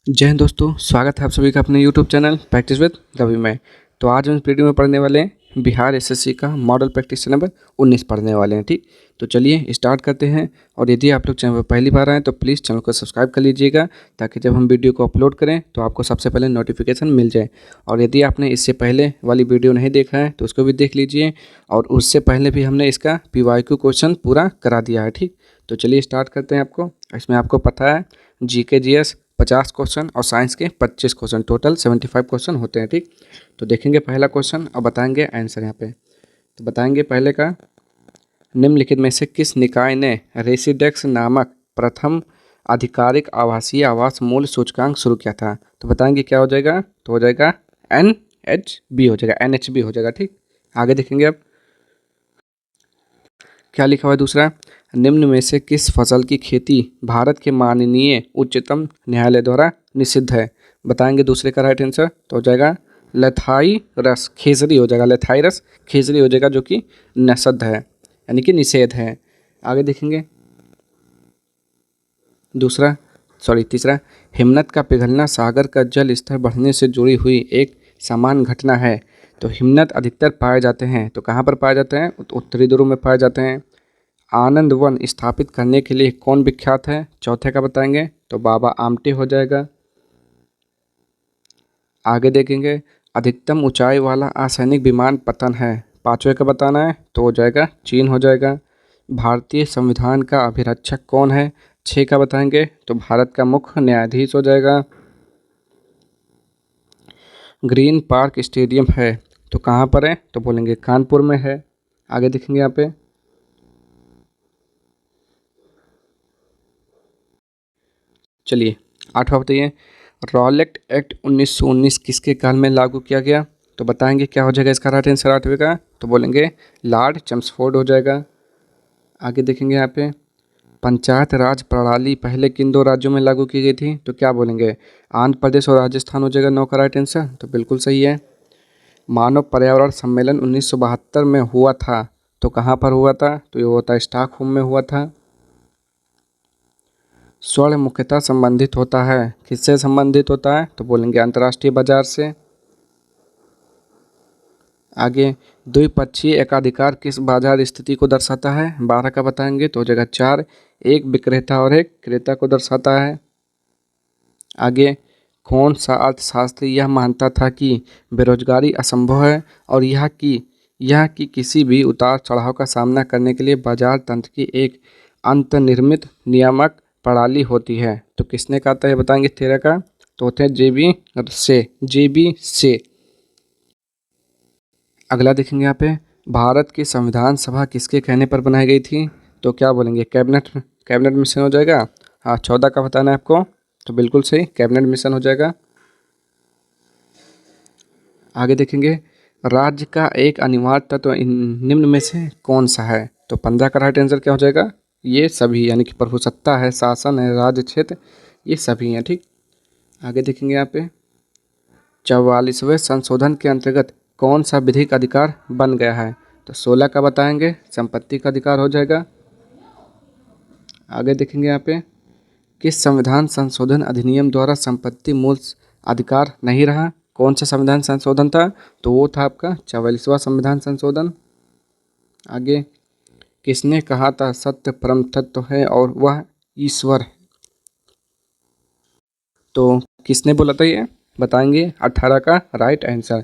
जय हिंद दोस्तों, स्वागत है आप सभी का अपने YouTube channel practice with Ravi में। तो आज हम इस वीडियो में पढ़ने वाले हैं बिहार एसएससी का मॉडल प्रैक्टिस नंबर 19 पढ़ने वाले हैं। ठीक, तो चलिए स्टार्ट करते हैं। और यदि आप लोग चैनल पर पहली बार आए तो प्लीज़ चैनल को सब्सक्राइब कर लीजिएगा, ताकि जब हम वीडियो को अपलोड करें तो आपको सबसे पहले नोटिफिकेशन मिल जाए। और यदि आपने इससे पहले वाली वीडियो नहीं देखा है तो उसको भी देख लीजिए। और उससे पहले भी हमने इसका PYQ क्वेश्चन पूरा करा दिया है। ठीक, तो चलिए स्टार्ट करते हैं। इसमें आपको पता है GK GS 50 क्वेश्चन और साइंस के 25 क्वेश्चन, टोटल 75 क्वेश्चन होते हैं। ठीक, तो देखेंगे पहला क्वेश्चन और बताएंगे आंसर यहाँ पे। तो बताएंगे पहले का, निम्नलिखित में से किस निकाय ने रेसिडेक्स नामक प्रथम आधिकारिक आवासीय आवास मूल्य सूचकांक शुरू किया था? तो बताएंगे क्या हो जाएगा, तो हो जाएगा NHB हो जाएगा, NHB हो जाएगा। ठीक, आगे देखेंगे अब क्या लिखा हुआ है। दूसरा, निम्न में से किस फसल की खेती भारत के माननीय उच्चतम न्यायालय द्वारा निषिद्ध है? बताएंगे दूसरे का राइट आंसर, तो हो जाएगा लथाई रस खेसरी हो जाएगा, लथाई रस खेसरी हो जाएगा, जो कि निषिद्ध है, यानी कि निषेध है। आगे देखेंगे तीसरा, हिमनद का पिघलना सागर का जल स्तर बढ़ने से जुड़ी हुई एक समान घटना है। तो हिमनद अधिकतर पाए जाते हैं, तो कहाँ पर पाए जाते हैं? उत्तरी ध्रुव में पाए जाते हैं। आनंद वन स्थापित करने के लिए कौन विख्यात है? चौथे का बताएंगे, तो बाबा आमटे हो जाएगा। आगे देखेंगे, अधिकतम ऊंचाई वाला असैनिक विमान पतन है। पांचवे का बताना है, तो हो जाएगा चीन हो जाएगा। भारतीय संविधान का अभिरक्षक कौन है? छः का बताएंगे, तो भारत का मुख्य न्यायाधीश हो जाएगा। ग्रीन पार्क स्टेडियम है तो कहाँ पर है? तो बोलेंगे कानपुर में है। आगे देखेंगे यहाँ पे, चलिए आठवां बताइए, रॉलेट एक्ट 1919 किसके काल में लागू किया गया? तो बताएंगे क्या हो जाएगा इसका राइट आंसर आठवें का, तो बोलेंगे लॉर्ड चेम्सफोर्ड हो जाएगा। आगे देखेंगे यहाँ पे, पंचायत राज प्रणाली पहले किन दो राज्यों में लागू की गई थी? तो क्या बोलेंगे आंध्र प्रदेश और राजस्थान हो जाएगा। नौ का राइट आंसर, तो बिल्कुल सही है। मानव पर्यावरण सम्मेलन 1972 में हुआ था, तो कहाँ पर हुआ था? तो ये होता है स्टॉकहोम में हुआ था। स्वर्ण मुख्यतः संबंधित होता है, किससे संबंधित होता है? तो बोलेंगे अंतर्राष्ट्रीय बाजार से। आगे, द्विपक्षीय एकाधिकार किस बाजार स्थिति को दर्शाता है? 12 का बताएंगे, तो हो जाएगा 4, एक विक्रेता और एक क्रेता को दर्शाता है। आगे, कौन सा अर्थशास्त्री यह मानता था कि बेरोजगारी असंभव है और यह कि किसी भी उतार चढ़ाव का सामना करने के लिए बाजार तंत्र की एक अंतर्निर्मित नियामक प्रणाली होती है? तो किसने कहा था ये बताएंगे 13 का, तो होते हैं JB से। अगला देखेंगे यहाँ पे, भारत की संविधान सभा किसके कहने पर बनाई गई थी? तो क्या बोलेंगे कैबिनेट मिशन हो जाएगा। हाँ, 14 का बताना है आपको, तो बिल्कुल सही कैबिनेट मिशन हो जाएगा। आगे देखेंगे, राज्य का एक अनिवार्य तत्व निम्न में से कौन सा है? तो 15 का राइट आंसर क्या हो जाएगा? ये सभी, यानी कि प्रभुसत्ता है, शासन है, राज्य क्षेत्र, ये सभी हैं। ठीक, आगे देखेंगे यहाँ पे, 44वें संशोधन के अंतर्गत कौन सा विधिक अधिकार बन गया है? तो 16 का बताएंगे, संपत्ति का अधिकार हो जाएगा। आगे देखेंगे यहाँ पे, किस संविधान संशोधन अधिनियम द्वारा संपत्ति मूल अधिकार नहीं रहा? कौन सा संविधान संशोधन था? तो वो था आपका 44वां संविधान संशोधन। आगे, किसने कहा था सत्य परम तत्व है और वह ईश्वर है? तो किसने बोला था ये बताएंगे, 18 का राइट आंसर,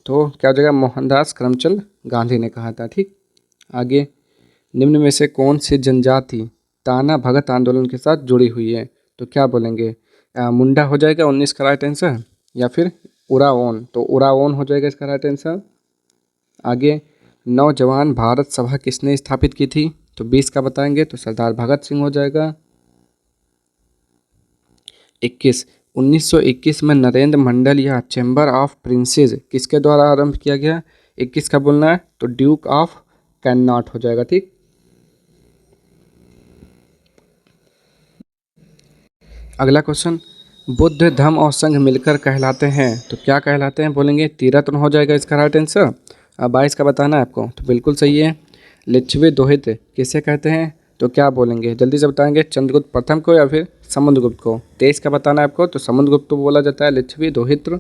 तो क्या हो जाएगा मोहनदास करमचंद गांधी ने कहा था। ठीक, आगे, निम्न में से कौन सी जनजाति ताना भगत आंदोलन के साथ जुड़ी हुई है? तो क्या बोलेंगे मुंडा हो जाएगा 19 का राइट आंसर, या फिर उराओन, तो उराओन हो जाएगा इसका राइट आंसर। आगे, नौजवान भारत सभा किसने स्थापित की थी? तो 20 का बताएंगे, तो सरदार भगत सिंह हो जाएगा। 1921 में नरेंद्र मंडल या चैम्बर ऑफ प्रिंसेस किसके द्वारा आरंभ किया गया? 21 का बोलना है, तो ड्यूक ऑफ कैनॉट हो जाएगा। ठीक, अगला क्वेश्चन, बुद्ध धम्म और संघ मिलकर कहलाते हैं, तो क्या कहलाते हैं? बोलेंगे त्रिरत्न हो जाएगा इसका राइट आंसर। अब 22 का बताना है आपको, तो बिल्कुल सही है। लिच्छवी दोहित किसे कहते हैं? तो क्या बोलेंगे जल्दी से बताएंगे, चंद्रगुप्त प्रथम को या फिर समुद्रगुप्त को। 23 का बताना है आपको, तो समुद्रगुप्त को बोला जाता है लिच्छवी दोहित्र।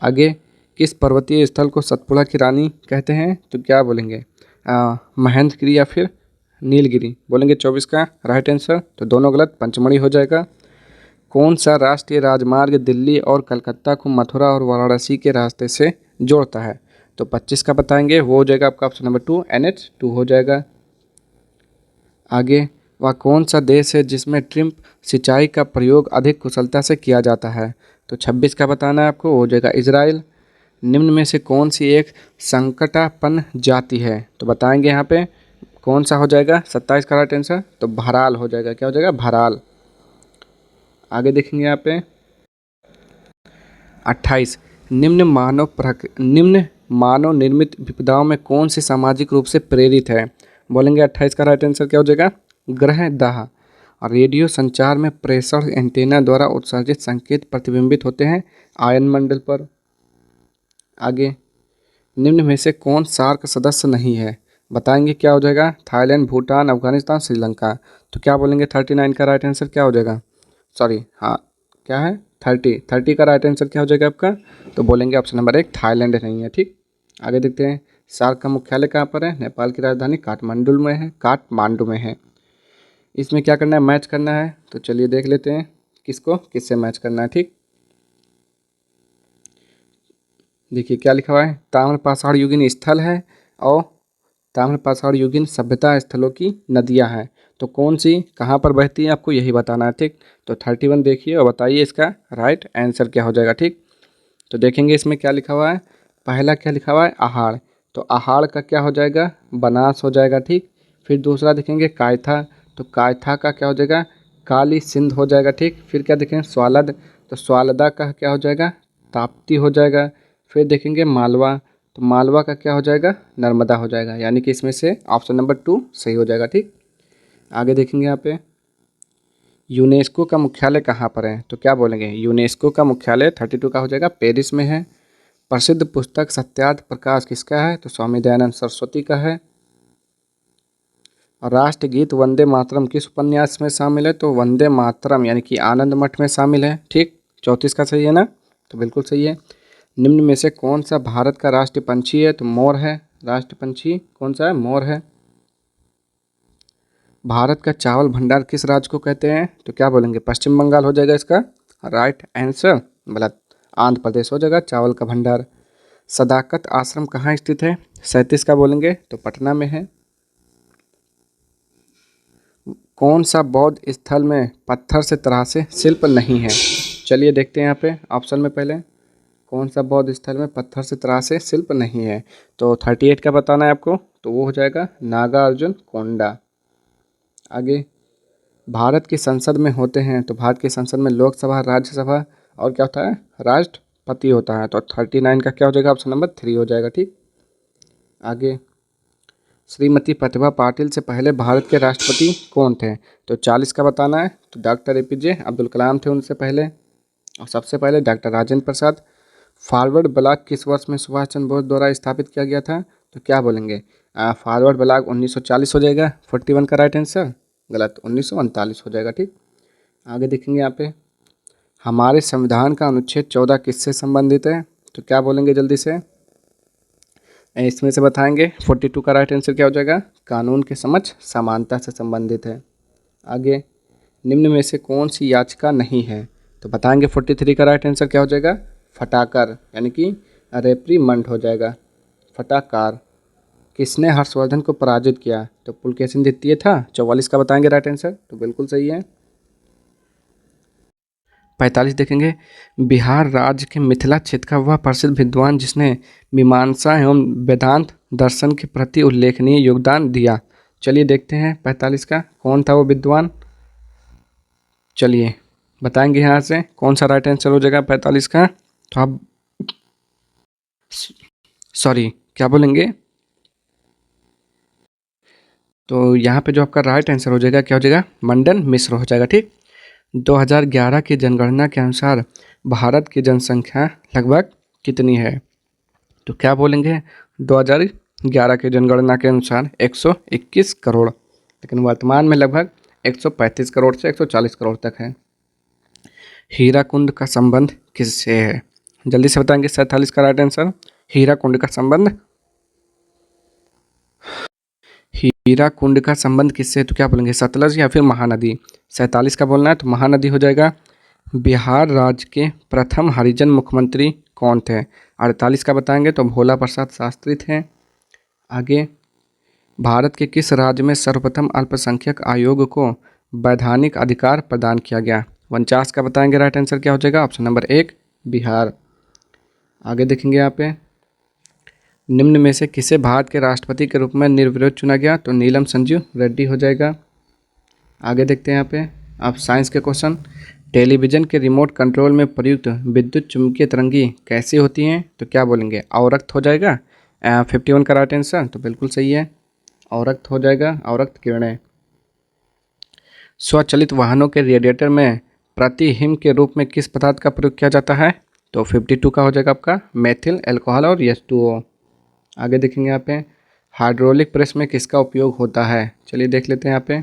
आगे, किस पर्वतीय स्थल को सतपुड़ा की रानी कहते हैं, तो क्या बोलेंगे, महेंद्रगिरी या फिर नीलगिरी बोलेंगे। 24 का राइट आंसर, तो दोनों गलत, पंचमढ़ी हो जाएगा। कौन सा राष्ट्रीय राजमार्ग दिल्ली और कलकत्ता को मथुरा और वाराणसी के रास्ते से जोड़ता है, तो 25 का बताएंगे, वो हो जाएगा आपका ऑप्शन नंबर 2, NH2 हो जाएगा। आगे, वह कौन सा देश है जिसमें ट्रिप सिंचाई का प्रयोग अधिक कुशलता से किया जाता है, तो 26 का बताना है आपको, हो जाएगा इजराइल। निम्न में से कौन सी एक संकटापन्न जाति है, तो बताएंगे यहाँ पे कौन सा हो जाएगा। 27 का राइट आंसर, तो भराल हो जाएगा। क्या हो जाएगा, भराल। आगे देखेंगे यहाँ पे 28, निम्न मानव निर्मित विपदाओं में कौन सी सामाजिक रूप से प्रेरित है, बोलेंगे। 28 का राइट आंसर क्या हो जाएगा, ग्रह दाह। रेडियो संचार में प्रेषण एंटेना द्वारा उत्सर्जित संकेत प्रतिबिंबित होते हैं आयन मंडल पर। आगे, निम्न में से कौन सार्क सदस्य नहीं है, बताएंगे। क्या हो जाएगा, थाईलैंड, भूटान, अफगानिस्तान, श्रीलंका। तो क्या बोलेंगे, 39 का राइट आंसर क्या हो जाएगा, सॉरी हाँ क्या है, 30 का राइट आंसर क्या हो जाएगा आपका, तो बोलेंगे ऑप्शन नंबर 1 थाईलैंड नहीं है। ठीक, आगे देखते हैं, सार्क का मुख्यालय कहाँ पर है, नेपाल की राजधानी काठमांडू में है। इसमें क्या करना है, मैच करना है, तो चलिए देख लेते हैं किसको किससे मैच करना है। ठीक, देखिए क्या लिखा हुआ है, ताम्रपाषाण युगीन स्थल है और ताम्रपाषाण युगीन सभ्यता स्थलों की नदियां हैं, तो कौन सी कहाँ पर बहती है आपको यही बताना है। ठीक, तो 31 देखिए और बताइए इसका राइट आंसर क्या हो जाएगा। ठीक, तो देखेंगे इसमें क्या लिखा हुआ है, पहला क्या लिखा हुआ है, आहाड़, तो आहाड़ का क्या हो जाएगा, बनास हो जाएगा। ठीक, फिर दूसरा देखेंगे कायथा, तो कायथा का क्या हो जाएगा, काली सिंध हो जाएगा। ठीक, फिर क्या देखेंगे स्वालद, तो स्वालदा का क्या हो जाएगा, ताप्ती हो जाएगा। फिर देखेंगे मालवा, तो मालवा का क्या हो जाएगा, नर्मदा हो जाएगा, यानी कि इसमें से ऑप्शन नंबर 2 सही हो जाएगा। ठीक, आगे देखेंगे यहाँ पे यूनेस्को का मुख्यालय कहाँ पर है, तो क्या बोलेंगे, यूनेस्को का मुख्यालय 32 का हो जाएगा, पेरिस में है। प्रसिद्ध पुस्तक सत्यार्थ प्रकाश किसका है, तो स्वामी दयानंद सरस्वती का है। और राष्ट्रगीत वंदे मातरम किस उपन्यास में शामिल है, तो वंदे मातरम यानी कि आनंद मठ में शामिल है। ठीक, 34 का सही है ना, तो बिल्कुल सही है। निम्न में से कौन सा भारत का राष्ट्रीय पंछी है, तो मोर है। राष्ट्रीय पंछी कौन सा है, मोर है। भारत का चावल भंडार किस राज्य को कहते हैं, तो क्या बोलेंगे, पश्चिम बंगाल हो जाएगा इसका राइट आंसर, गलत, आंध्र प्रदेश हो जाएगा चावल का भंडार। सदाकत आश्रम कहाँ स्थित है, 37 का बोलेंगे, तो पटना में है। कौन सा बौद्ध स्थल में पत्थर से तरासे शिल्प नहीं है, चलिए देखते हैं यहाँ पे ऑप्शन में पहले, कौन सा बौद्ध स्थल में पत्थर से तरासे शिल्प नहीं है, तो 38 का बताना है आपको, तो वो हो जाएगा नागार्जुन कोंडा। आगे, भारत की संसद में होते हैं, तो भारत की संसद में लोकसभा, राज्यसभा और क्या होता है, राष्ट्रपति होता है, तो 39 का क्या हो जाएगा, ऑप्शन नंबर 3 हो जाएगा। ठीक, आगे, श्रीमती प्रतिभा पाटिल से पहले भारत के राष्ट्रपति कौन थे, तो 40 का बताना है, तो डॉक्टर APJ अब्दुल कलाम थे उनसे पहले। और सबसे पहले doctor Rajendra Prasad. Forward block किस वर्ष में सुभाष चंद्र बोस द्वारा स्थापित किया गया था, तो क्या बोलेंगे, फॉरवर्ड ब्लॉक 1940 हो जाएगा। 41 का राइट आंसर, गलत, 1939 हो जाएगा। ठीक, आगे देखेंगे यहाँ पे हमारे संविधान का अनुच्छेद 14 किससे संबंधित है, तो क्या बोलेंगे जल्दी से, इसमें से बताएंगे। 42 का राइट आंसर क्या हो जाएगा, कानून के समझ समानता से संबंधित है। आगे, निम्न में से कौन सी याचिका नहीं है, तो बताएंगे। 43 का राइट आंसर क्या हो जाएगा, फटाकर यानी कि रेप्रीमंड हो जाएगा, फटाकार। किसने हर्षवर्धन को पराजित किया, तो पुलकेशिन द्वितीय था। 44 का बताएंगे राइट आंसर, तो बिल्कुल सही है। 45 देखेंगे, बिहार राज्य के मिथिला क्षेत्र का वह प्रसिद्ध विद्वान जिसने मीमांसा एवं वेदांत दर्शन के प्रति उल्लेखनीय योगदान दिया, चलिए देखते हैं 45 का कौन था वो विद्वान, चलिए बताएंगे यहाँ से कौन सा राइट आंसर हो जाएगा 45 का, तो आप सॉरी क्या बोलेंगे, तो यहाँ पे जो आपका राइट आंसर हो जाएगा क्या हो जाएगा, मंडन मिश्र हो जाएगा। ठीक, 2011 की जनगणना के अनुसार भारत की जनसंख्या लगभग कितनी है, तो क्या बोलेंगे, 2011 की जनगणना के अनुसार 121 करोड़, लेकिन वर्तमान में लगभग 135 करोड़ से 140 करोड़ तक है। हीराकुंड का संबंध किससे है? जल्दी से बताएंगे 47 का राइट आंसर। हीराकुंड का संबंध, हीराकुंड का संबंध किससे है? तो क्या बोलेंगे, सतलज या फिर महानदी। 47 का बोलना है तो महानदी हो जाएगा। बिहार राज्य के प्रथम हरिजन मुख्यमंत्री कौन थे? 48 का बताएंगे तो भोला प्रसाद शास्त्री थे। आगे, भारत के किस राज्य में सर्वप्रथम अल्पसंख्यक आयोग को वैधानिक अधिकार प्रदान किया गया? 49 का बताएंगे राइट आंसर क्या हो जाएगा, ऑप्शन नंबर 1 बिहार। आगे देखेंगे यहाँ पे, निम्न में से किसे भारत के राष्ट्रपति के रूप में निर्विरोध चुना गया? तो नीलम संजीव रेड्डी हो जाएगा। आगे देखते हैं यहाँ पे आप साइंस के क्वेश्चन। टेलीविज़न के रिमोट कंट्रोल में प्रयुक्त विद्युत चुम्बकीय तरंगी कैसी होती हैं? तो क्या बोलेंगे, अवरक्त हो जाएगा। 51 का राइट आंसर तो बिल्कुल सही है, अवरक्त हो जाएगा, अवरक्त किरणें। स्वचालित वाहनों के रेडिएटर में प्रतिहिम के रूप में किस पदार्थ का प्रयोग किया जाता है? तो 52 का हो जाएगा आपका मेथिल अल्कोहल और H2O। आगे देखेंगे यहाँ पे, हाइड्रोलिक प्रेस में किसका उपयोग होता है? चलिए देख लेते हैं यहाँ पे,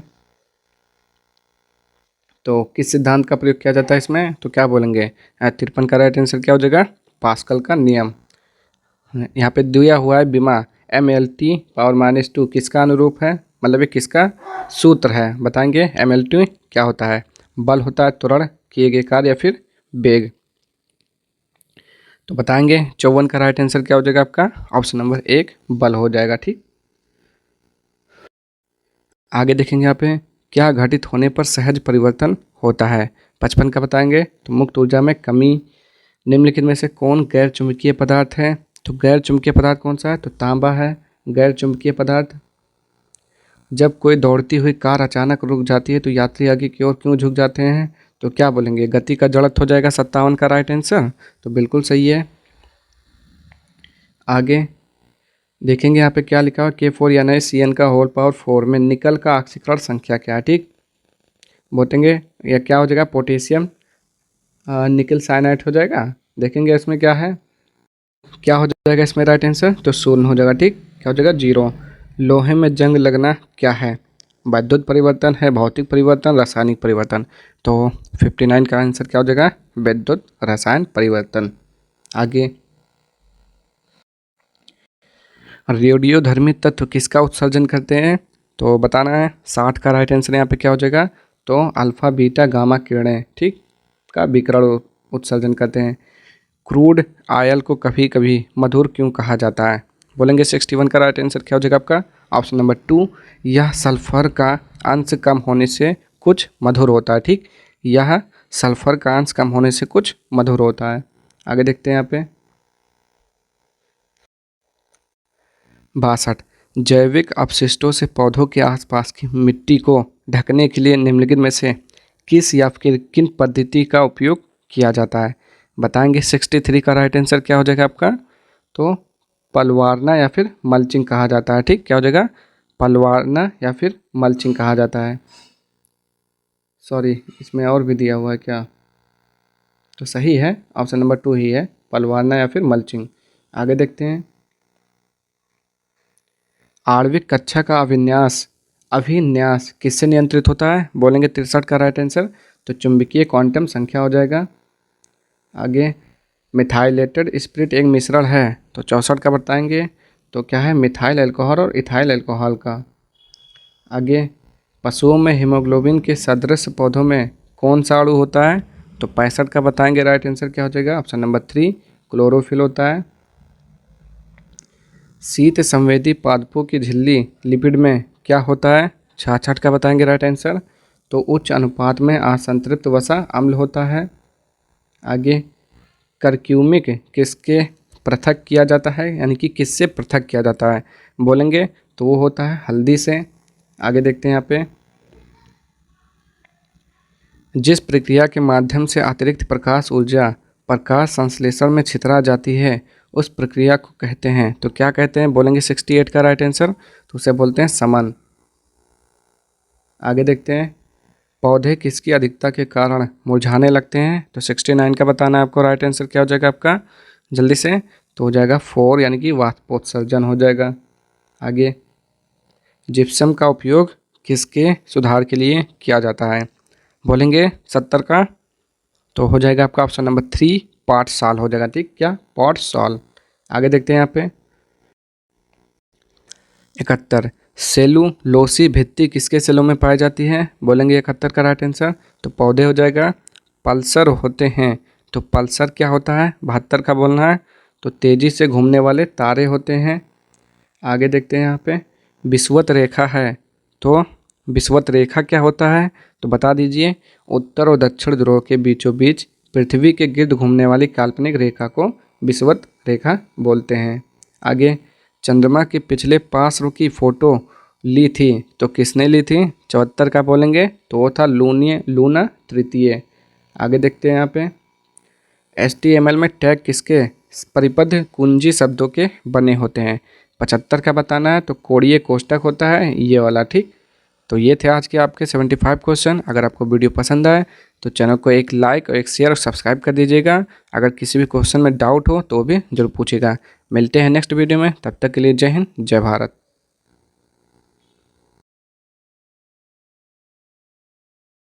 तो किस सिद्धांत का प्रयोग किया जाता है इसमें? तो क्या बोलेंगे, 53 का राइट आंसर क्या हो जाएगा, पास्कल का नियम। यहाँ पे दिया हुआ है बीमा MLT पावर -2 किसका अनुरूप है, मतलब ये किसका सूत्र है? बताएंगे MLT क्या होता है? बल होता है त्वरण किए गए कार्य या फिर वेग। तो बताएंगे 54 का राइट आंसर क्या हो जाएगा आपका, ऑप्शन नंबर 1 बल हो जाएगा। ठीक, आगे देखेंगे यहाँ पे, क्या घटित होने पर सहज परिवर्तन होता है? 55 का बताएंगे तो मुक्त ऊर्जा में कमी। निम्नलिखित में से कौन गैर चुंबकीय पदार्थ है? तो गैर चुंबकीय पदार्थ कौन सा है? तो तांबा है गैर चुंबकीय पदार्थ। जब कोई दौड़ती हुई कार अचानक रुक जाती है तो यात्री आगे की ओर क्यों झुक जाते हैं? तो क्या बोलेंगे, गति का जड़त्व हो जाएगा। 57 का राइट आंसर तो बिल्कुल सही है। आगे देखेंगे यहाँ पे क्या लिखा है, K4 यानी CN का होल पावर 4 में निकल का ऑक्सीकरण संख्या क्या है? ठीक, बोलेंगे यह क्या हो जाएगा, पोटेशियम निकल साइनाइड हो जाएगा। देखेंगे इसमें क्या है, क्या हो जाएगा इसमें राइट आंसर, तो 0 हो जाएगा। ठीक, क्या हो जाएगा, 0। लोहे में जंग लगना क्या है? विद्युत परिवर्तन है, भौतिक परिवर्तन, रासायनिक परिवर्तन। तो 59 का आंसर क्या हो जाएगा, विद्युत रसायन परिवर्तन। आगे, रेडियोधर्मी तत्व किसका उत्सर्जन करते हैं? तो बताना है। 60 का राइट आंसर यहाँ पे क्या हो जाएगा, तो अल्फा बीटा गामा किरणें, ठीक, का विकिरण उत्सर्जन करते हैं। क्रूड ऑयल को कभी कभी मधुर क्यों कहा जाता है? बोलेंगे 61 का राइट आंसर क्या हो जाएगा आपका, ऑप्शन नंबर 2 यह सल्फर का अंश कम होने से कुछ मधुर होता है। ठीक, यह सल्फर का अंश कम होने से कुछ मधुर होता है। आगे देखते हैं यहाँ पे, 62 जैविक अपशिष्टों से पौधों के आसपास की मिट्टी को ढकने के लिए निम्नलिखित में से किस या फिर किन पद्धति का उपयोग किया जाता है? बताएंगे 63 का राइट आंसर क्या हो जाएगा आपका, तो पलवारना या फिर मल्चिंग कहा जाता है। ठीक, क्या हो जाएगा, पलवारना या फिर मल्चिंग कहा जाता है। सॉरी, इसमें और भी दिया हुआ है क्या, तो सही है, ऑप्शन नंबर 2 ही है, पलवारना या फिर मल्चिंग। आगे देखते हैं, आणविक कक्षा का अभिन्यास किससे नियंत्रित होता है? बोलेंगे 63 का राइट आंसर, तो चुंबकीय क्वांटम संख्या हो जाएगा। आगे, मिथाइलेटेड स्पिरिट एक मिश्रण है, तो 64 का बताएंगे तो क्या है, मिथाइल अल्कोहल और इथाइल अल्कोहल का। आगे, पशुओं में हीमोग्लोबिन के सदृश पौधों में कौन सा अणु होता है? तो 65 का बताएंगे राइट आंसर क्या हो जाएगा, ऑप्शन नंबर 3 क्लोरोफिल होता है। शीत संवेदी पादपों की झिल्ली लिपिड में क्या होता है? 66 का बताएंगे राइट आंसर, तो उच्च अनुपात में असंतृप्त वसा अम्ल होता है। आगे, करक्यूमिक किसके पृथक किया जाता है, यानी कि किससे पृथक किया जाता है? बोलेंगे तो वो होता है हल्दी से। आगे देखते हैं यहाँ पे, जिस प्रक्रिया के माध्यम से अतिरिक्त प्रकाश ऊर्जा प्रकाश संश्लेषण में छितरा जाती है उस प्रक्रिया को कहते हैं, तो क्या कहते हैं? बोलेंगे 68 का राइट आंसर, तो उसे बोलते हैं समन। आगे देखते हैं, पौधे किसकी अधिकता के कारण मुरझाने लगते हैं? तो 69 का बताना है आपको, राइट आंसर क्या हो जाएगा आपका, जल्दी से, तो हो जाएगा 4 यानी कि वाष्पोत्सर्जन हो जाएगा। आगे, जिप्सम का उपयोग किसके सुधार के लिए किया जाता है? बोलेंगे 70 का, तो हो जाएगा आपका ऑप्शन नंबर 3 पाठशाल हो जाएगा। ठीक, क्या पाठशाल। आगे देखते हैं यहाँ पे 71 सेलुलोसी भित्ति किसके सेलों में पाई जाती है? बोलेंगे 71 का राइट आंसर, तो पौधे हो जाएगा। पल्सर होते हैं, तो पल्सर क्या होता है? 72 का बोलना है, तो तेजी से घूमने वाले तारे होते हैं। आगे देखते हैं यहाँ पे विषुवत रेखा है, तो विषुवत रेखा क्या होता है? तो बता दीजिए। उत्तर और दक्षिण ध्रुव के बीचों बीच पृथ्वी के गिर्द घूमने वाली काल्पनिक रेखा को विषुवत रेखा बोलते हैं। आगे चंद्रमा के पिछले पार्श्व की फोटो ली थी, तो किसने ली थी? 74 का बोलेंगे, तो वो था लूना तृतीय। आगे देखते हैं यहाँ पे HTML में टैग किसके परिपथ कुंजी शब्दों के बने होते हैं? 75 का बताना है, तो कोड़ीय कोष्ठक होता है ये वाला। ठीक, तो ये थे आज के आपके 75 क्वेश्चन। अगर आपको वीडियो पसंद आए तो चैनल को एक लाइक और एक शेयर और सब्सक्राइब कर दीजिएगा। अगर किसी भी क्वेश्चन में डाउट हो तो भी जरूर पूछिएगा। मिलते हैं नेक्स्ट वीडियो में, तब तक के लिए जय हिंद जय भारत।